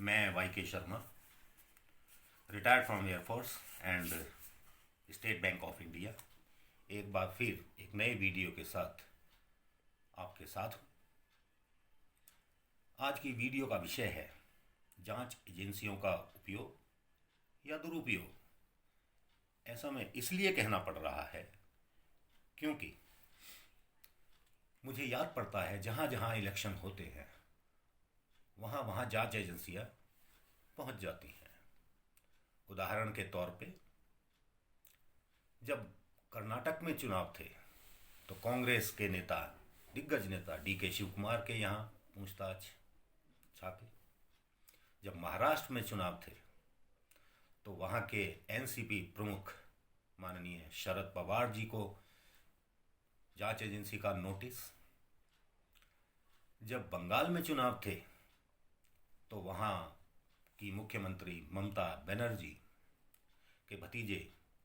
मैं वाई के Sharma, retired from air force and state bank of India, एक बार फिर एक नए वीडियो के साथ आपके साथ हूँ। आज की वीडियो का विषय है जांच एजेंसियों का उपयोग या दुरुपयोग। ऐसा मैं इसलिए कहना पड़ रहा है क्योंकि मुझे याद पड़ता है जहाँ जहाँ इलेक्शन होते हैं वहाँ वहाँ जांच एजेंसियाँ पहुँच जाती हैं। उदाहरण के तौर पे जब कर्नाटक में चुनाव थे तो कांग्रेस के नेता, दिग्गज नेता DK शिव कुमार के यहाँ पूछताछ छापे। जब महाराष्ट्र में चुनाव थे तो वहाँ के NCP प्रमुख माननीय शरद पवार जी को जांच एजेंसी का नोटिस। जब बंगाल में चुनाव थे तो वहाँ की मुख्यमंत्री ममता बनर्जी के भतीजे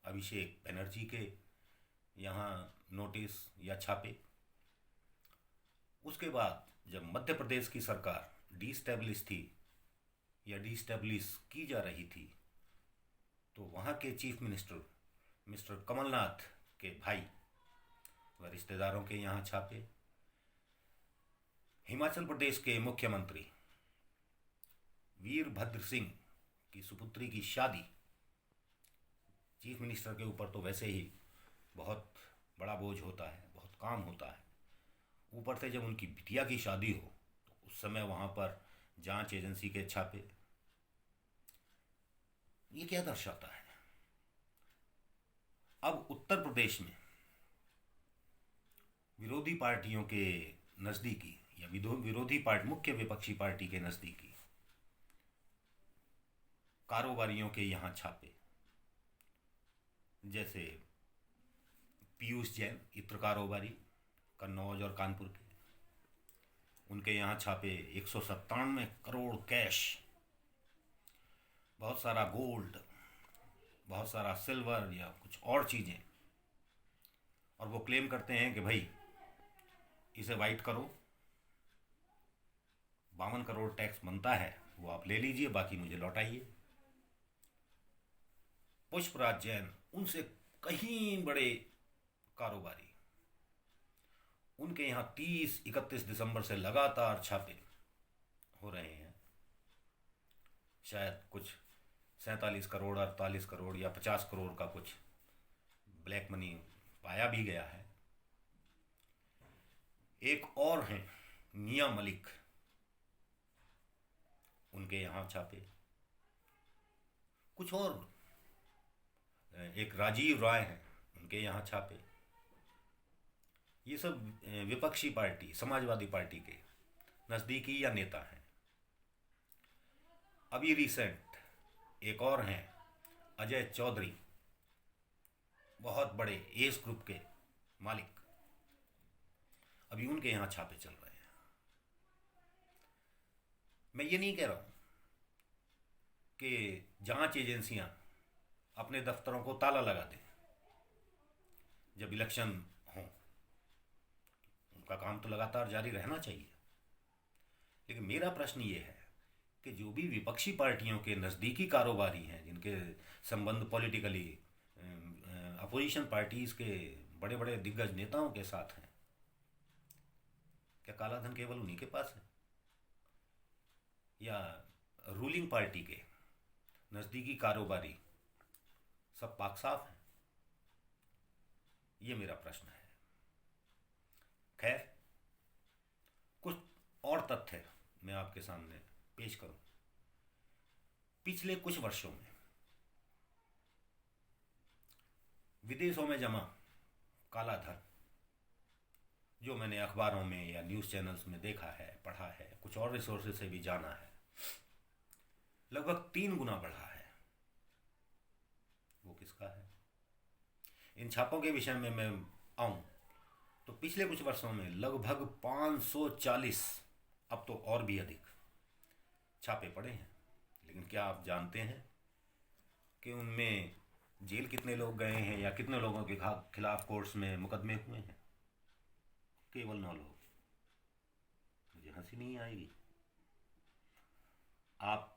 अभिषेक बनर्जी के यहाँ नोटिस या छापे। उसके बाद जब मध्य प्रदेश की सरकार डिस्टेब्लिश थी या डिस्टेब्लिश की जा रही थी तो वहाँ के चीफ मिनिस्टर मिस्टर कमलनाथ के भाई व रिश्तेदारों के यहाँ छापे। हिमाचल प्रदेश के मुख्यमंत्री वीरभद्र सिंह की सुपुत्री की शादी, चीफ मिनिस्टर के ऊपर तो वैसे ही बहुत बड़ा बोझ होता है, बहुत काम होता है, ऊपर से जब उनकी बिटिया की शादी हो तो उस समय वहाँ पर जांच एजेंसी के छापे। ये क्या दर्शाता है? अब उत्तर प्रदेश में विरोधी पार्टियों के नज़दीकी या विरोधी पार्टी, मुख्य विपक्षी पार्टी के नज़दीकी कारोबारियों के यहाँ छापे। जैसे पीयूष जैन, इत्र कारोबारी, कन्नौज और कानपुर के, उनके यहाँ छापे। 197 करोड़ कैश, बहुत सारा गोल्ड, बहुत सारा सिल्वर या कुछ और चीज़ें, और वो क्लेम करते हैं कि भाई इसे वाइट करो, 52 करोड़ टैक्स बनता है वो आप ले लीजिए, बाकी मुझे लौटाइए। पुष्पराज जैन, उनसे कहीं बड़े कारोबारी, उनके यहाँ 30-31 दिसंबर से लगातार छापे हो रहे हैं। शायद कुछ 47 करोड़, 48 करोड़ या 50 करोड़ का कुछ ब्लैक मनी पाया भी गया है। एक और हैं मियां मलिक, उनके यहाँ छापे। कुछ और, एक राजीव राय हैं, उनके यहाँ छापे। ये सब विपक्षी पार्टी, समाजवादी पार्टी के नज़दीकी या नेता हैं। अभी रिसेंट एक और हैं अजय चौधरी, बहुत बड़े एस ग्रुप के मालिक, अभी उनके यहाँ छापे चल रहे हैं। मैं ये नहीं कह रहा हूँ कि जांच एजेंसियां अपने दफ्तरों को ताला लगा दें जब इलेक्शन हो, उनका काम तो लगातार जारी रहना चाहिए। लेकिन मेरा प्रश्न ये है कि जो भी विपक्षी पार्टियों के नज़दीकी कारोबारी हैं, जिनके संबंध पॉलिटिकली अपोजिशन पार्टीज़ के बड़े बड़े दिग्गज नेताओं के साथ हैं, क्या काला धन केवल उन्हीं के पास है या रूलिंग पार्टी के नज़दीकी कारोबारी सब पाक साफ हैं? ये मेरा प्रश्न है। खैर, कुछ और तथ्य मैं आपके सामने पेश करूं। पिछले कुछ वर्षों में विदेशों में जमा काला धन, जो मैंने अखबारों में या न्यूज़ चैनल्स में देखा है, पढ़ा है, कुछ और रिसोर्सेज से भी जाना है, लगभग 3 गुना बढ़ा है। वो किसका है? इन छापों के विषय में मैं आऊं तो पिछले कुछ वर्षों में लगभग 540, अब तो और भी अधिक छापे पड़े हैं। लेकिन क्या आप जानते हैं कि उनमें जेल कितने लोग गए हैं या कितने लोगों के खिलाफ कोर्ट्स में मुकदमे हुए हैं? केवल 9 लोग। मुझे हंसी नहीं आएगी। आप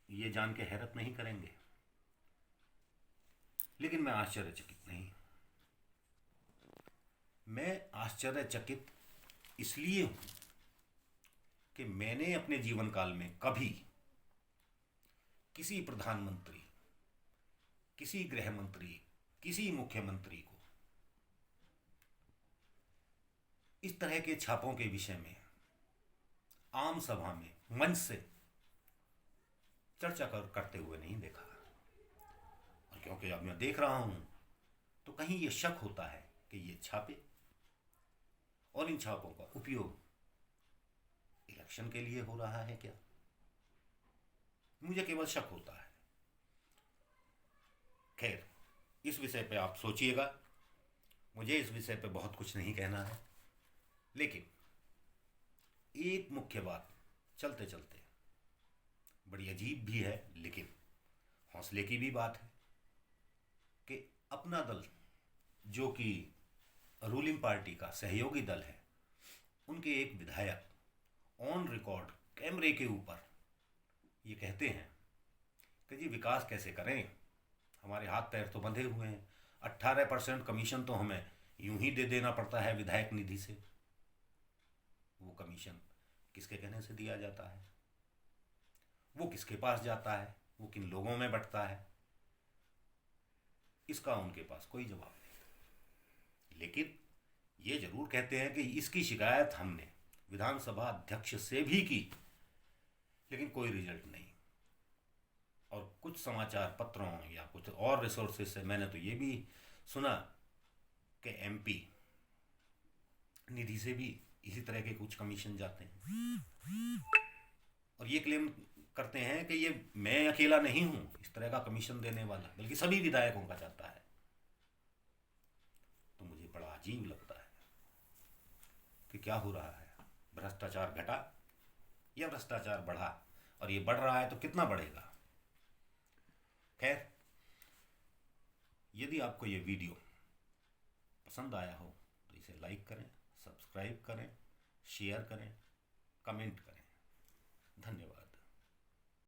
ये जान के हैरत नहीं करेंगे, लेकिन मैं आश्चर्यचकित नहीं। मैं आश्चर्यचकित इसलिए हूं कि मैंने अपने जीवन काल में कभी किसी प्रधानमंत्री, किसी गृह मंत्री, किसी मुख्यमंत्री को इस तरह के छापों के विषय में आम सभा में मंच से चर्चा करते हुए नहीं देखा। और क्योंकि अब मैं देख रहा हूं तो कहीं ये शक होता है कि ये छापे और इन छापों का उपयोग इलेक्शन के लिए हो रहा है क्या। मुझे केवल शक होता है। खैर, इस विषय पे आप सोचिएगा। मुझे इस विषय पे बहुत कुछ नहीं कहना है, लेकिन एक मुख्य बात चलते चलते बड़ी अजीब भी है, लेकिन हौसले की भी बात है कि अपना दल, जो कि रूलिंग पार्टी का सहयोगी दल है, उनके एक विधायक ऑन रिकॉर्ड कैमरे के ऊपर ये कहते हैं कि जी विकास कैसे करें, हमारे हाथ पैर तो बंधे हुए हैं, 18% कमीशन तो हमें यूं ही दे देना पड़ता है विधायक निधि से। वो कमीशन किसके कहने से दिया जाता है, वो किसके पास जाता है, वो किन लोगों में बंटता है, इसका उनके पास कोई जवाब नहीं। लेकिन ये जरूर कहते हैं कि इसकी शिकायत हमने विधानसभा अध्यक्ष से भी की, लेकिन कोई रिजल्ट नहीं। और कुछ समाचार पत्रों या कुछ और रिसोर्सेज से मैंने तो ये भी सुना कि एमपी निधि से भी इसी तरह के कुछ कमीशन जाते हैं, और ये क्लेम करते हैं कि ये मैं अकेला नहीं हूं इस तरह का कमीशन देने वाला, बल्कि सभी विधायकों का जाता है। तो मुझे बड़ा अजीब लगता है कि क्या हो रहा है। भ्रष्टाचार घटा या भ्रष्टाचार बढ़ा, और ये बढ़ रहा है तो कितना बढ़ेगा। खैर, यदि आपको ये वीडियो पसंद आया हो तो इसे लाइक करें, सब्सक्राइब करें, शेयर करें, कमेंट करें। धन्यवाद।